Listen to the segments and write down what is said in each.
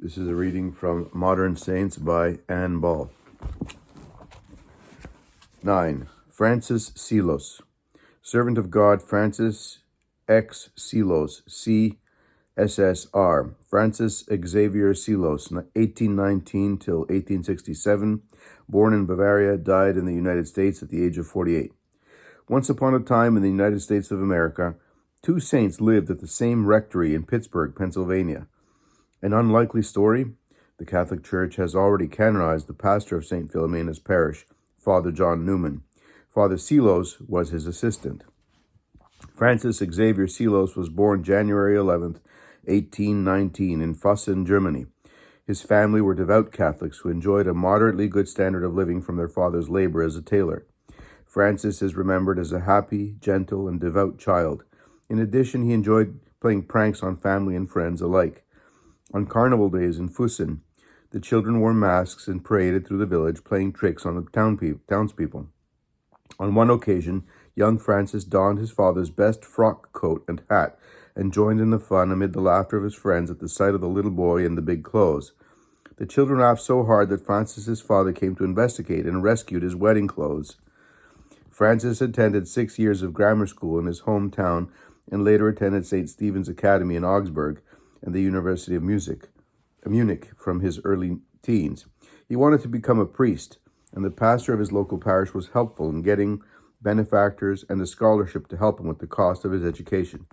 This is a reading from Modern Saints by Anne Ball. 9. Francis Selos. Servant of God Francis X. Selos, C.SSR. Francis Xavier Selos, 1819 till 1867. Born in Bavaria, died in the United States at the age of 48. Once upon a time in the United States of America, two saints lived at the same rectory in Pittsburgh, Pennsylvania. An unlikely story? The Catholic Church has already canonized the pastor of St. Philomena's parish, Father John Newman. Father Selos was his assistant. Francis Xavier Selos was born January 11th, 1819 in Füssen, Germany. His family were devout Catholics who enjoyed a moderately good standard of living from their father's labor as a tailor. Francis is remembered as a happy, gentle, and devout child. In addition, he enjoyed playing pranks on family and friends alike. On carnival days in Füssen, the children wore masks and paraded through the village, playing tricks on the townspeople. On one occasion, young Francis donned his father's best frock coat and hat and joined in the fun amid the laughter of his friends at the sight of the little boy in the big clothes. The children laughed so hard that Francis's father came to investigate and rescued his wedding clothes. Francis attended 6 years of grammar school in his hometown and later attended St. Stephen's Academy in Augsburg and the University of Munich from his early teens. He wanted to become a priest, and the pastor of his local parish was helpful in getting benefactors and a scholarship to help him with the cost of his education.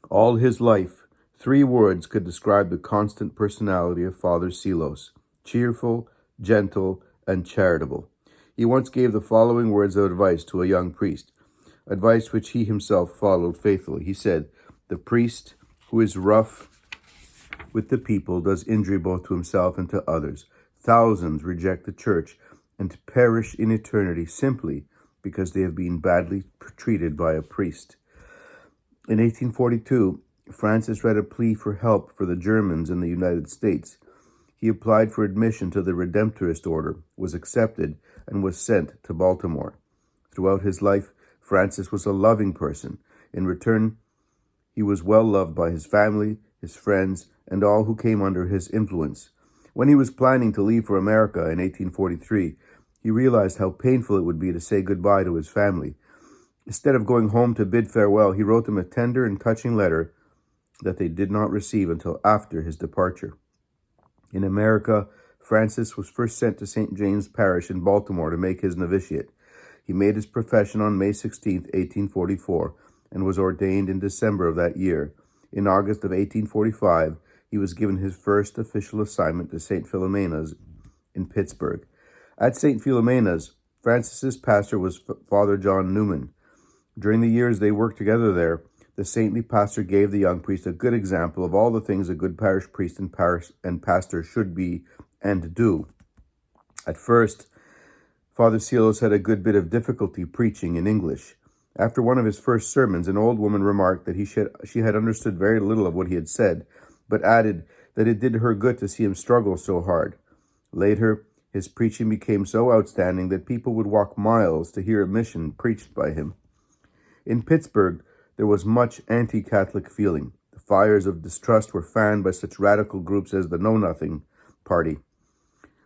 All his life, 3 words could describe the constant personality of Father Selos: cheerful, gentle, and charitable. He once gave the following words of advice to a young priest, advice which he himself followed faithfully. He said, "The priest who is rough with the people does injury both to himself and to others. Thousands reject the church and perish in eternity simply because they have been badly treated by a priest." In 1842, Francis read a plea for help for the Germans in the United States. He applied for admission to the Redemptorist order, was accepted, and was sent to Baltimore. Throughout his life, Francis was a loving person. In return, he was well loved by his family, his friends, and all who came under his influence. When he was planning to leave for America in 1843, he realized how painful it would be to say goodbye to his family. Instead of going home to bid farewell, he wrote them a tender and touching letter that they did not receive until after his departure. In America, Francis was first sent to St. James Parish in Baltimore to make his novitiate. He made his profession on May 16, 1844, and was ordained in December of that year. In August of 1845, he was given his first official assignment to St. Philomena's in Pittsburgh. At St. Philomena's, Francis's pastor was Father John Newman. During the years they worked together there, the saintly pastor gave the young priest a good example of all the things a good parish priest and pastor should be and do. At first, Father Selos had a good bit of difficulty preaching in English. After one of his first sermons, an old woman remarked that she had understood very little of what he had said, but added that it did her good to see him struggle so hard. Later, his preaching became so outstanding that people would walk miles to hear a mission preached by him. In Pittsburgh, there was much anti-Catholic feeling. The fires of distrust were fanned by such radical groups as the Know Nothing Party.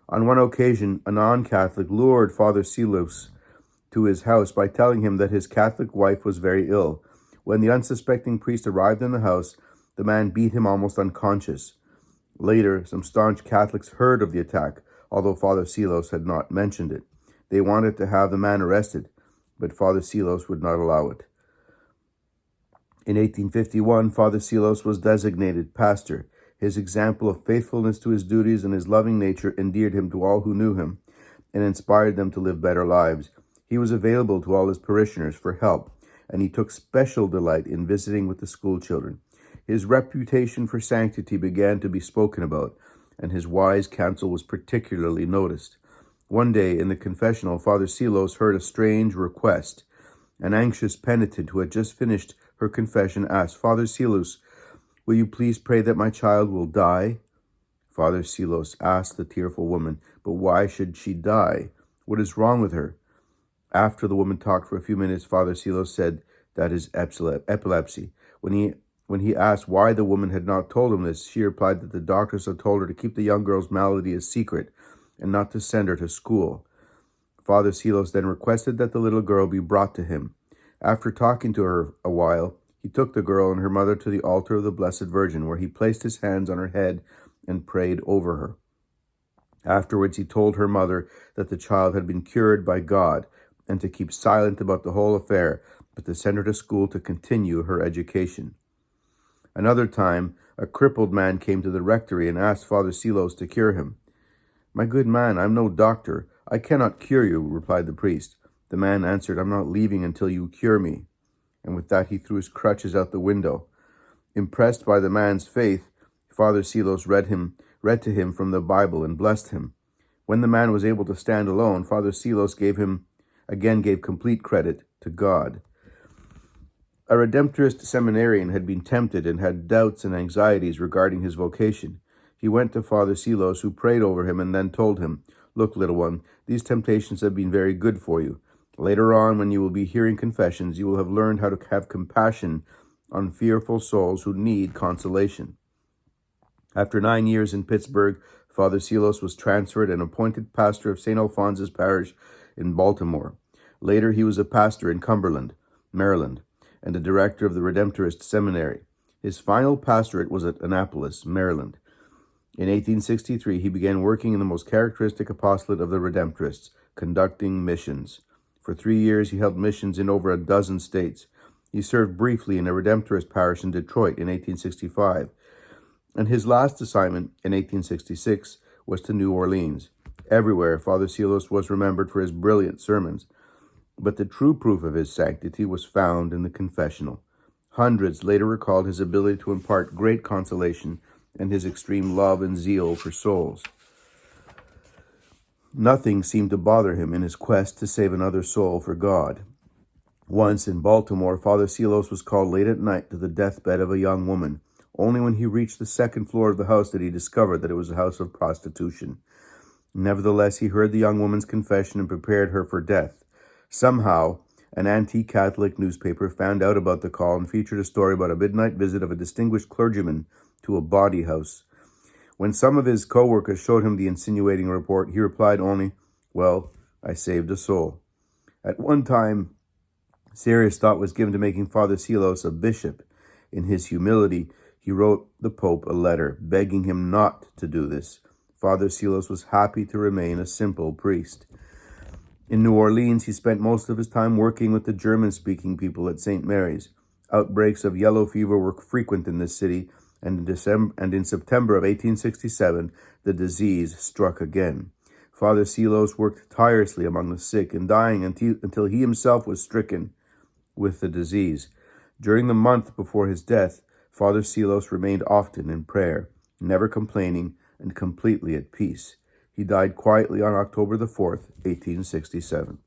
On one occasion, a non-Catholic lured Father Selos to his house by telling him that his Catholic wife was very ill. When the unsuspecting priest arrived in the house, the man beat him almost unconscious. Later, some staunch Catholics heard of the attack, although Father Selos had not mentioned it. They wanted to have the man arrested, but Father Selos would not allow it. In 1851, Father Selos was designated pastor. His example of faithfulness to his duties and his loving nature endeared him to all who knew him and inspired them to live better lives. He was available to all his parishioners for help, and he took special delight in visiting with the school children. His reputation for sanctity began to be spoken about, and his wise counsel was particularly noticed. One day in the confessional, Father Selos heard a strange request. An anxious penitent who had just finished her confession asked, "Father Selos, will you please pray that my child will die?" Father Selos asked the tearful woman, "But why should she die? What is wrong with her?" After the woman talked for a few minutes, Father Selos said, "That is epilepsy." When he When he asked why the woman had not told him this, she replied that the doctors had told her to keep the young girl's malady a secret and not to send her to school. Father Silos then requested that the little girl be brought to him. After talking to her a while, he took the girl and her mother to the altar of the Blessed Virgin, where he placed his hands on her head and prayed over her. Afterwards, he told her mother that the child had been cured by God and to keep silent about the whole affair, but to send her to school to continue her education. Another time, a crippled man came to the rectory and asked Father Silos to cure him. "My good man, I'm no doctor. I cannot cure you," replied the priest. The man answered, "I'm not leaving until you cure me." And with that, he threw his crutches out the window. Impressed by the man's faith, Father Silos read to him from the Bible and blessed him. When the man was able to stand alone, Father Silos gave complete credit to God. A Redemptorist seminarian had been tempted and had doubts and anxieties regarding his vocation. He went to Father Silos, who prayed over him and then told him, "Look, little one, these temptations have been very good for you. Later on, when you will be hearing confessions, you will have learned how to have compassion on fearful souls who need consolation." After 9 years in Pittsburgh, Father Silos was transferred and appointed pastor of St. Alphonsus Parish in Baltimore. Later, he was a pastor in Cumberland, Maryland, and a director of the Redemptorist Seminary. His final pastorate was at Annapolis, Maryland. In 1863, he began working in the most characteristic apostolate of the Redemptorists, conducting missions. For 3 years, he held missions in over a dozen states. He served briefly in a Redemptorist parish in Detroit in 1865. And his last assignment in 1866 was to New Orleans. Everywhere, Father Silos was remembered for his brilliant sermons. But the true proof of his sanctity was found in the confessional. Hundreds later recalled his ability to impart great consolation and his extreme love and zeal for souls. Nothing seemed to bother him in his quest to save another soul for God. Once in Baltimore, Father Silos was called late at night to the deathbed of a young woman. Only when he reached the second floor of the house did he discover that it was a house of prostitution. Nevertheless, he heard the young woman's confession and prepared her for death. Somehow, an anti-Catholic newspaper found out about the call and featured a story about a midnight visit of a distinguished clergyman to a bawdy house. When some of his co-workers showed him the insinuating report, he replied only, "Well, I saved a soul." At one time, serious thought was given to making Father Silos a bishop. In his humility, he wrote the Pope a letter, begging him not to do this. Father Silos was happy to remain a simple priest. In New Orleans, he spent most of his time working with the German-speaking people at St. Mary's. Outbreaks of yellow fever were frequent in this city, and in September of 1867, the disease struck again. Father Silos worked tirelessly among the sick and dying until he himself was stricken with the disease. During the month before his death, Father Silos remained often in prayer, never complaining and completely at peace. He died quietly on October the 4th, 1867.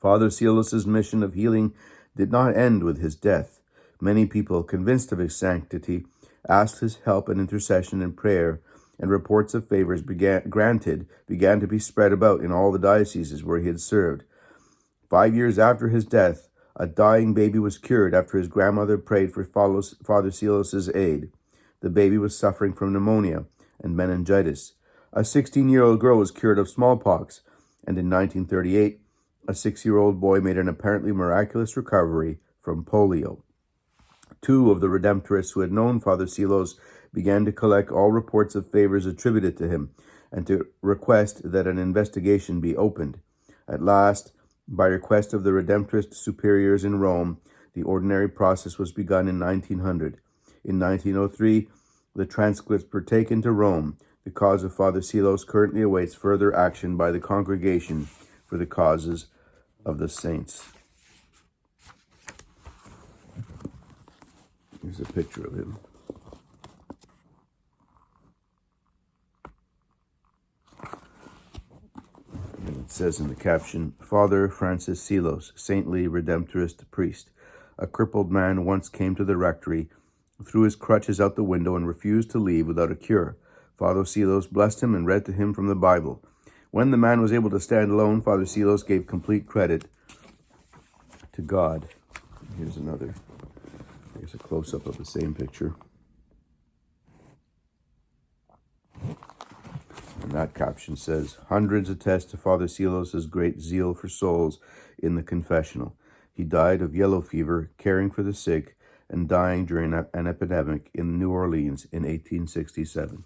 Father Silos' mission of healing did not end with his death. Many people, convinced of his sanctity, asked his help and intercession and prayer, and reports of favors began to be spread about in all the dioceses where he had served. 5 years after his death, a dying baby was cured after his grandmother prayed for Father Silos' aid. The baby was suffering from pneumonia and meningitis. A 16-year-old girl was cured of smallpox, and in 1938, a 6-year-old boy made an apparently miraculous recovery from polio. 2 of the Redemptorists who had known Father Silos began to collect all reports of favors attributed to him and to request that an investigation be opened. At last, by request of the Redemptorist superiors in Rome, the ordinary process was begun in 1900. In 1903, the transcripts were taken to Rome. The cause of Father Silos currently awaits further action by the Congregation for the Causes of the Saints. Here's a picture of him. And it says in the caption, "Father Francis Silos, saintly Redemptorist priest. A crippled man once came to the rectory, threw his crutches out the window, and refused to leave without a cure. Father Silos blessed him and read to him from the Bible. When the man was able to stand alone, Father Silos gave complete credit to God." Here's another Here's a close-up of the same picture. And that caption says, "Hundreds attest to Father Silos' great zeal for souls in the confessional. He died of yellow fever, caring for the sick, and dying during an epidemic in New Orleans in 1867.